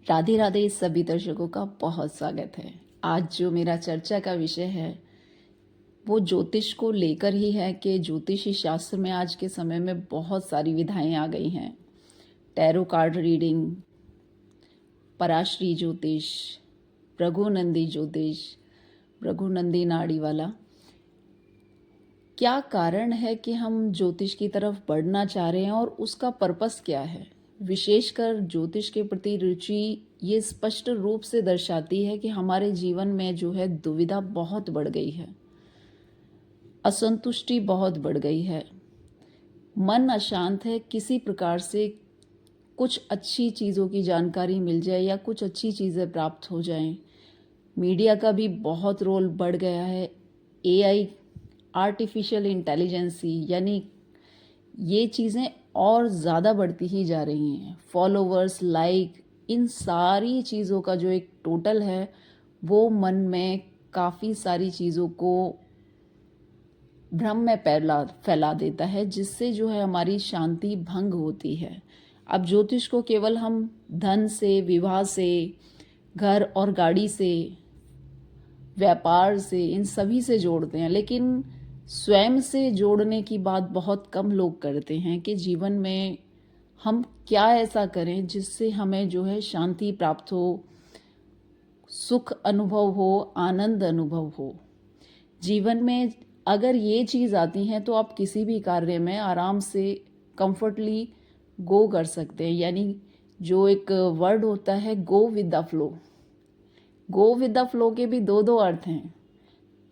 राधे राधे सभी दर्शकों का बहुत स्वागत है। आज जो मेरा चर्चा का विषय है वो ज्योतिष को लेकर ही है कि ज्योतिषी शास्त्र में आज के समय में बहुत सारी विधाएं आ गई हैं। टैरो कार्ड रीडिंग, पराश्री ज्योतिष, भृगुनंदी ज्योतिष, भृगुनंदी नाड़ी वाला। क्या कारण है कि हम ज्योतिष की तरफ बढ़ना चाह रहे हैं और उसका पर्पस क्या है? विशेषकर ज्योतिष के प्रति रुचि ये स्पष्ट रूप से दर्शाती है कि हमारे जीवन में जो है दुविधा बहुत बढ़ गई है, असंतुष्टि बहुत बढ़ गई है, मन अशांत है। किसी प्रकार से कुछ अच्छी चीज़ों की जानकारी मिल जाए या कुछ अच्छी चीज़ें प्राप्त हो जाएं। मीडिया का भी बहुत रोल बढ़ गया है। एआई, आर्टिफिशियल इंटेलिजेंसी, यानी ये चीज़ें और ज़्यादा बढ़ती ही जा रही हैं। फॉलोवर्स, लाइक, इन सारी चीज़ों का जो एक टोटल है वो मन में काफ़ी सारी चीज़ों को भ्रम में फैला देता है, जिससे जो है हमारी शांति भंग होती है। अब ज्योतिष को केवल हम धन से, विवाह से, घर और गाड़ी से, व्यापार से, इन सभी से जोड़ते हैं, लेकिन स्वयं से जोड़ने की बात बहुत कम लोग करते हैं कि जीवन में हम क्या ऐसा करें जिससे हमें जो है शांति प्राप्त हो, सुख अनुभव हो, आनंद अनुभव हो। जीवन में अगर ये चीज़ आती है तो आप किसी भी कार्य में आराम से कंफर्टली गो कर सकते हैं। यानी जो एक वर्ड होता है go with the flow, go with the flow के भी दो दो अर्थ हैं।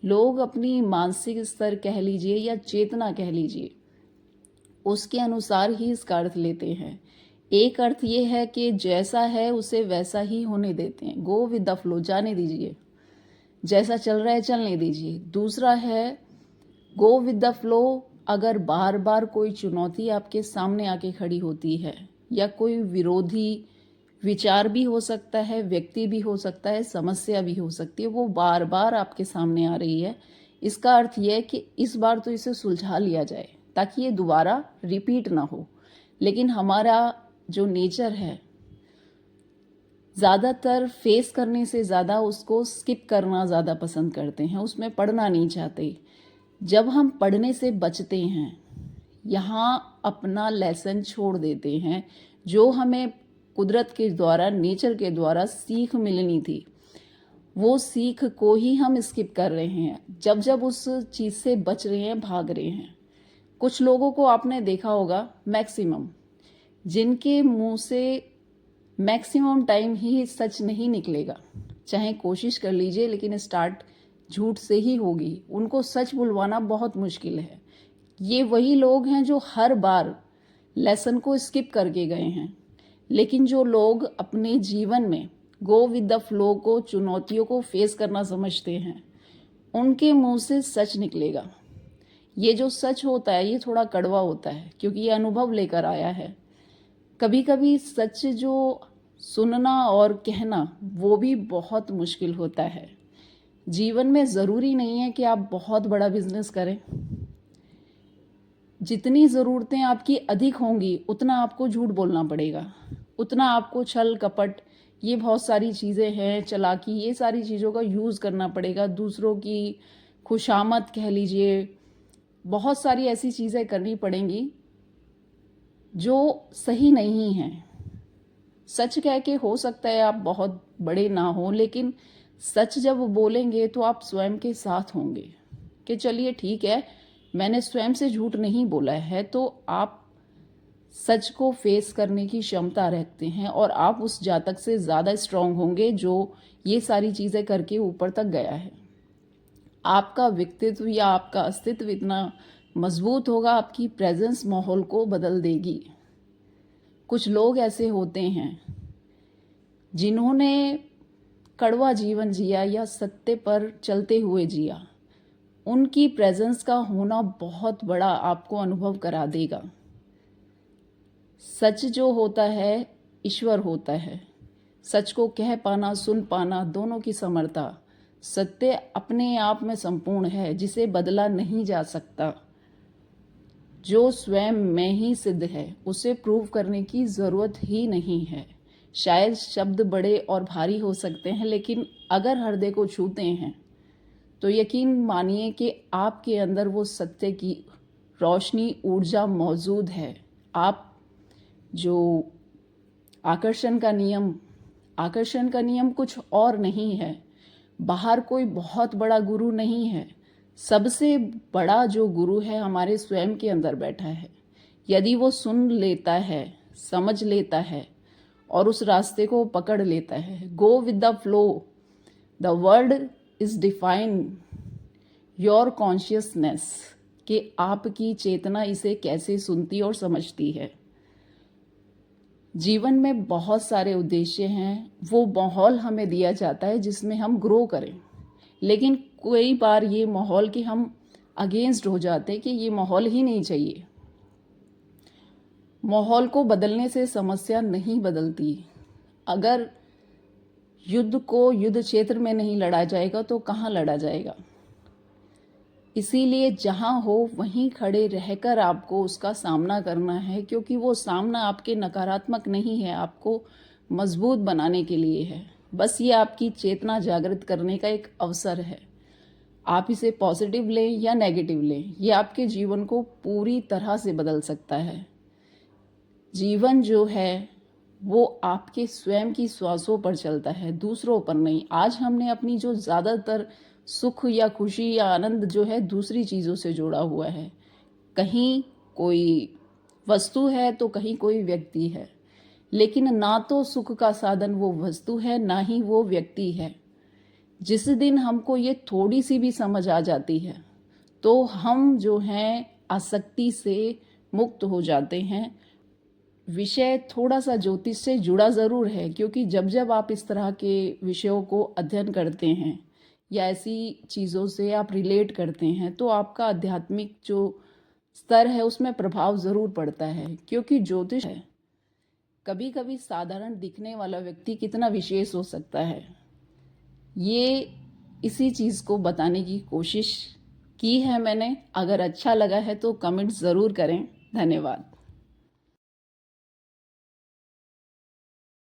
लोग अपनी मानसिक स्तर कह लीजिए या चेतना कह लीजिए, उसके अनुसार ही इसका अर्थ लेते हैं। एक अर्थ ये है कि जैसा है उसे वैसा ही होने देते हैं, गो विद द फ्लो, जाने दीजिए, जैसा चल रहा है चलने दीजिए। दूसरा है गो विद द फ्लो, अगर बार बार कोई चुनौती आपके सामने आके खड़ी होती है या कोई विरोधी विचार भी हो सकता है, व्यक्ति भी हो सकता है, समस्या भी हो सकती है, वो बार बार आपके सामने आ रही है, इसका अर्थ यह है कि इस बार तो इसे सुलझा लिया जाए ताकि ये दोबारा रिपीट ना हो। लेकिन हमारा जो नेचर है, ज़्यादातर फेस करने से ज़्यादा उसको स्किप करना ज़्यादा पसंद करते हैं, उसमें पढ़ना नहीं चाहते। जब हम पढ़ने से बचते हैं, यहाँ अपना लेसन छोड़ देते हैं, जो हमें कुदरत के द्वारा, नेचर के द्वारा सीख मिलनी थी, वो सीख को ही हम स्किप कर रहे हैं। जब जब उस चीज़ से बच रहे हैं, भाग रहे हैं। कुछ लोगों को आपने देखा होगा, मैक्सिमम, जिनके मुंह से मैक्सिमम टाइम ही सच नहीं निकलेगा। चाहे कोशिश कर लीजिए, लेकिन स्टार्ट झूठ से ही होगी। उनको सच बुलवाना बहुत मुश्किल है। ये वही लोग हैं जो हर बार लेसन को स्किप करके गए हैं। लेकिन जो लोग अपने जीवन में गो विद द फ्लो को, चुनौतियों को फेस करना समझते हैं, उनके मुंह से सच निकलेगा। ये जो सच होता है ये थोड़ा कड़वा होता है, क्योंकि ये अनुभव लेकर आया है। कभी कभी सच जो सुनना और कहना वो भी बहुत मुश्किल होता है। जीवन में ज़रूरी नहीं है कि आप बहुत बड़ा बिजनेस करें। जितनी ज़रूरतें आपकी अधिक होंगी उतना आपको झूठ बोलना पड़ेगा, उतना आपको छल कपट, ये बहुत सारी चीज़ें हैं, चालाकी, ये सारी चीज़ों का यूज़ करना पड़ेगा। दूसरों की खुशामद कह लीजिए, बहुत सारी ऐसी चीज़ें करनी पड़ेंगी जो सही नहीं हैं। सच कह के हो सकता है आप बहुत बड़े ना हो, लेकिन सच जब बोलेंगे तो आप स्वयं के साथ होंगे कि चलिए ठीक है, मैंने स्वयं से झूठ नहीं बोला है, तो आप सच को फेस करने की क्षमता रखते हैं और आप उस जातक से ज़्यादा स्ट्रांग होंगे जो ये सारी चीज़ें करके ऊपर तक गया है। आपका व्यक्तित्व या आपका अस्तित्व इतना मजबूत होगा, आपकी प्रेजेंस माहौल को बदल देगी। कुछ लोग ऐसे होते हैं जिन्होंने कड़वा जीवन जिया या सत्य पर चलते हुए जिया, उनकी प्रेजेंस का होना बहुत बड़ा आपको अनुभव करा देगा। सच जो होता है ईश्वर होता है। सच को कह पाना, सुन पाना, दोनों की समर्था। सत्य अपने आप में संपूर्ण है, जिसे बदला नहीं जा सकता। जो स्वयं में ही सिद्ध है, उसे प्रूव करने की ज़रूरत ही नहीं है। शायद शब्द बड़े और भारी हो सकते हैं, लेकिन अगर हृदय को छूते हैं तो यकीन मानिए कि आपके अंदर वो सत्य की रोशनी, ऊर्जा मौजूद है। आप जो आकर्षण का नियम कुछ और नहीं है। बाहर कोई बहुत बड़ा गुरु नहीं है। सबसे बड़ा जो गुरु है हमारे स्वयं के अंदर बैठा है। यदि वो सुन लेता है, समझ लेता है और उस रास्ते को पकड़ लेता है, go with the flow, the world is define your consciousness, कि आपकी चेतना इसे कैसे सुनती और समझती है। जीवन में बहुत सारे उद्देश्य हैं, वो माहौल हमें दिया जाता है जिसमें हम ग्रो करें, लेकिन कई बार ये माहौल के हम अगेंस्ट हो जाते हैं कि ये माहौल ही नहीं चाहिए। माहौल को बदलने से समस्या नहीं बदलती। अगर युद्ध को युद्ध क्षेत्र में नहीं लड़ा जाएगा तो कहाँ लड़ा जाएगा। इसीलिए जहाँ हो वहीं खड़े रहकर आपको उसका सामना करना है, क्योंकि वो सामना आपके नकारात्मक नहीं है, आपको मजबूत बनाने के लिए है। बस ये आपकी चेतना जागृत करने का एक अवसर है। आप इसे पॉजिटिव लें या नेगेटिव लें, ये आपके जीवन को पूरी तरह से बदल सकता है। जीवन जो है वो आपके स्वयं की श्वासों पर चलता है, दूसरों पर नहीं। आज हमने अपनी जो ज़्यादातर सुख या खुशी या आनंद जो है दूसरी चीज़ों से जोड़ा हुआ है। कहीं कोई वस्तु है तो कहीं कोई व्यक्ति है, लेकिन ना तो सुख का साधन वो वस्तु है, ना ही वो व्यक्ति है। जिस दिन हमको ये थोड़ी सी भी समझ आ जाती है तो हम जो हैं आसक्ति से मुक्त हो जाते हैं। विषय थोड़ा सा ज्योतिष से जुड़ा ज़रूर है, क्योंकि जब जब आप इस तरह के विषयों को अध्ययन करते हैं या ऐसी चीज़ों से आप रिलेट करते हैं तो आपका आध्यात्मिक जो स्तर है उसमें प्रभाव ज़रूर पड़ता है। क्योंकि ज्योतिष है, कभी कभी साधारण दिखने वाला व्यक्ति कितना विशेष हो सकता है, ये इसी चीज़ को बताने की कोशिश की है मैंने। अगर अच्छा लगा है तो कमेंट ज़रूर करें। धन्यवाद।